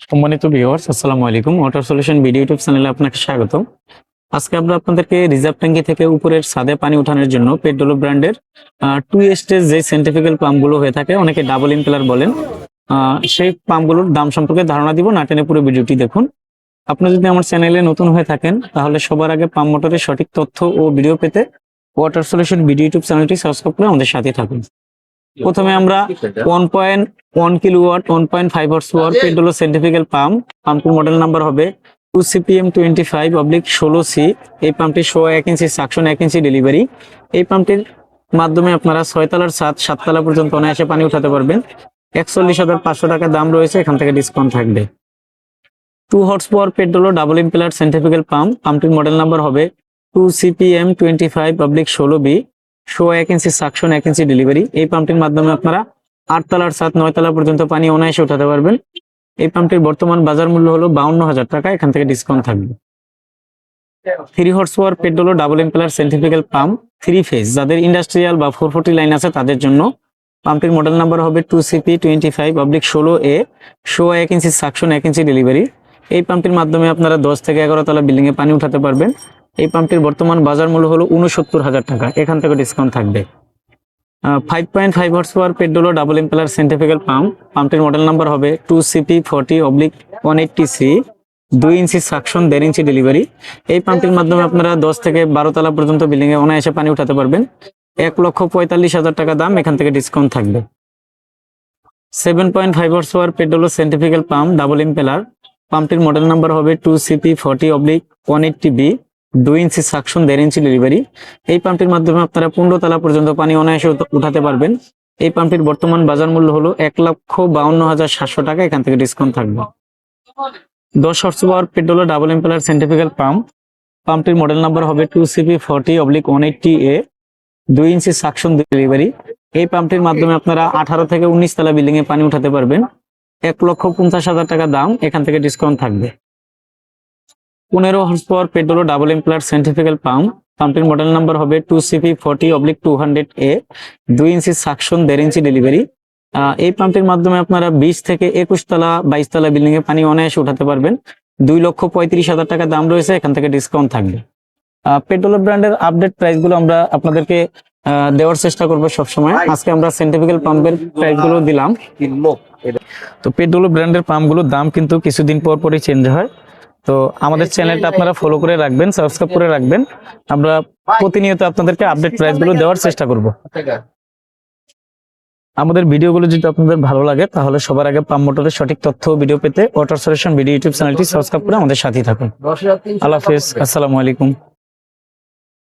সম্মানিত ভিউয়ার্স, আসসালামু আলাইকুম। ওয়াটার সলিউশন ভিডিও ইউটিউব চ্যানেলে আপনাকে স্বাগত। আজকে আমরা আপনাদেরকে রিজার্ভ ট্যাঙ্কি থেকে উপরের ছাদে পানি উঠানোর জন্য পেট্রোলো ব্র্যান্ডের 2 স্টেজ যে সেন্ট্রিফিউগাল পাম্পগুলো হয়ে থাকে, অনেকে ডাবল ইম্পেলার বলেন, সেই পাম্পগুলোর দাম সম্পর্কে ধারণা দিব। না টেনে পুরো ভিডিওটি দেখুন। আপনি যদি আমার চ্যানেলে নতুন হয়ে থাকেন তাহলে সবার আগে পাম্প মোটরের সঠিক তথ্য ও ভিডিও পেতে ওয়াটার সলিউশন ভিডিও ইউটিউব চ্যানেলটি সাবস্ক্রাইব করে আমাদের সাথে থাকুন। প্রথমে আমরা 1.1 কিলোওয়াট 1.5 হর্স পাওয়ার পেট্রোলো সেন্ট্রিফিউগাল পাম্পটির মডেল নাম্বার হবে 2CPM25/16C। এই পাম্পটি 1 ইঞ্চি সাকশন 1 ইঞ্চি ডেলিভারি। এই পাম্পটির মাধ্যমে আপনারা 6 তলার ছাদ 7 তলা পর্যন্ত অনায়াসে পানি উঠাতে পারবেন। 41,500 টাকা দাম রয়েছে, এখান থেকে ডিসকাউন্ট থাকবে। 2 হর্স পাওয়ার পেট্রোলো ডাবল ইম্পেলার সেন্ট্রিফিউগাল পাম্পটির মডেল নাম্বার হবে 2CPM25/16B। 1 ইঞ্চি সাকশন 1 ইঞ্চি ডেলিভারি। এই পাম্পটির মাধ্যমে আপনারা 8 তলার ছাদ 9 তলা পর্যন্ত পানি অনায়াসে উঠাতে পারবেন। এই পাম্পটির বর্তমান বাজার মূল্য হলো 52,000 টাকা, এখান থেকে ডিসকাউন্ট থাকবে। 3 হর্স পাওয়ার পেট্রোলো double impeller centrifugal pump 3 phase, যাদের ইন্ডাস্ট্রিয়াল বা 440 লাইন আছে তাদের জন্য। পাম্পটির মডেল নাম্বার হবে 2CP25/16A। 1 ইঞ্চি সাকশন 1 ইঞ্চি ডেলিভারি। এই পাম্পটির মাধ্যমে আপনারা 10 থেকে 11 তলা বিল্ডিং এ পানি উঠাতে পারবেন। এই পাম্পটির বর্তমান বাজার মূল্য হলো 69,000 টাকা, এখান থেকে ডিসকাউন্ট থাকবে। 5.5 হর্স পাওয়ার পেট্রোলো ডাবল ইম্পেলার সেন্ট্রিফিউগাল পাম্পটির মডেল নাম্বার হবে 2CP40/180C। 2 ইঞ্চি সাকশন 1.5 ইঞ্চি ডেলিভারি। এই পাম্পটির মাধ্যমে আপনারা 10 থেকে 12 তলা পর্যন্ত বিল্ডিং এ অনায়াসে পানি উঠাতে পারবেন। 1,45,000 টাকা দাম, এখান থেকে ডিসকাউন্ট থাকবে। 7.5 হর্স পাওয়ার পেট্রোলো সেন্ট্রিফিউগাল পাম্প ডাবল ইম্পেলার পাম্পটির মডেল নাম্বার হবে 2CP40/180B। 2 ইঞ্চি সাকশন 1.5 ইঞ্চি ডেলিভারি। এই পাম্পটির মাধ্যমে আপনারা 15 তলা পর্যন্ত পানি অনায়াসে উঠাতে পারবেন। এই পাম্পটির বর্তমান বাজার মূল্য হলো 1,52,700 টাকা, এখান থেকে ডিসকাউন্ট থাকবে। 10 হর্স পাওয়ার পেট্রোলো ডাবল ইম্পেলার সেন্ট্রিফিউগাল পাম্পটির মডেল নাম্বার হবে 2CP40/180A। 2 ইঞ্চি সাকশন ডেলিভারি। এই পাম্পটির মাধ্যমে আপনারা 18 থেকে 19 তলা বিল্ডিং এ পানি উঠাতে পারবেন। 1,50,000 টাকা দাম, এখান থেকে ডিসকাউন্ট থাকবে। 15 হর্স পাওয়ার পেট্রোলো ডাবল ইম্পেলার সেন্ট্রিফিউগাল পাম্পটির মডেল নাম্বার হবে 2CP40/200A। 2 ইঞ্চি সাকশন 1.5 ইঞ্চি ডেলিভারি। এই পাম্পটির মাধ্যমে আপনারা 20 থেকে 21 তলা 22 তলা বিল্ডিং এ পানি অনায়াসে উঠাতে পারবেন। 2,35,000 টাকা দাম রয়েছে, এখান থেকে ডিসকাউন্ট থাকবে। পেট্রোলো ব্র্যান্ডের আপডেট প্রাইস গুলো আমরা আপনাদেরকে দেওয়ার চেষ্টা করবো সবসময়। আজকে আমরা সেন্ট্রিফিউগাল পাম্পের প্রাইস গুলো দিলাম। তো পেট্রোলো ব্র্যান্ডের পাম্পগুলোর দাম কিন্তু কিছুদিন পর পরই চেঞ্জ হয়। তো আমাদের চ্যানেলটা আপনারা ফলো করে রাখবেন, সাবস্ক্রাইব করে রাখবেন। আমরা প্রতিনিয়ত আপনাদেরকে আপডেট প্রাইস গুলো দেওয়ার চেষ্টা করব। আমাদের ভিডিওগুলো যদি আপনাদের ভালো লাগে তাহলে সবার আগে পাম্প মোটরের সঠিক তথ্য ও ভিডিও পেতে ওয়াটার সলিউশন ভিডিও ইউটিউব চ্যানেলটি সাবস্ক্রাইব করে আমাদের সাথে থাকুন। আল্লাহ হাফেজ, আসসালামু আলাইকুম।